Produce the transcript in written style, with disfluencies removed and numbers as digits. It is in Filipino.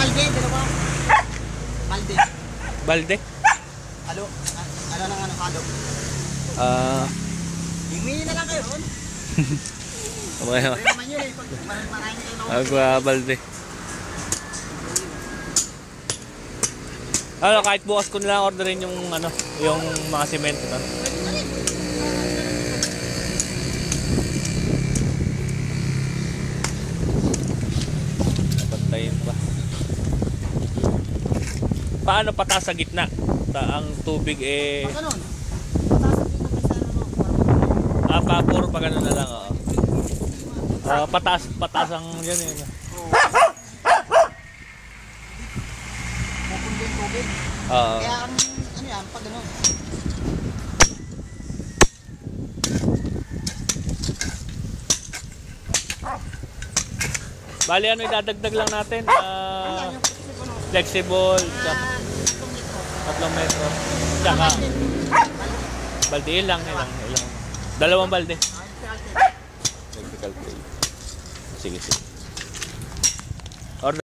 balde, dalawa. Balde. Balde? Halo. Ano nang ano halo? Hingi na lang kayo ron. Okay. Pero naman yun eh. Pag marami kayo na Balde. Ano, kahit bukas ko na lang orderin yung ano, yung mga semento na. Napantayin pa. Paano pataas sa gitna? Ang tubig eh... pag ganun. Puro pa ganun na lang, oo. Pataas ang yan eh. Pupunta yung tubig. Kaya ang ano yan, pag ganun. Bali ano idadagdag lang natin? Flexible, 3 metro. Tsaka balde ilang. Dalawang balde. Technical play. Sige.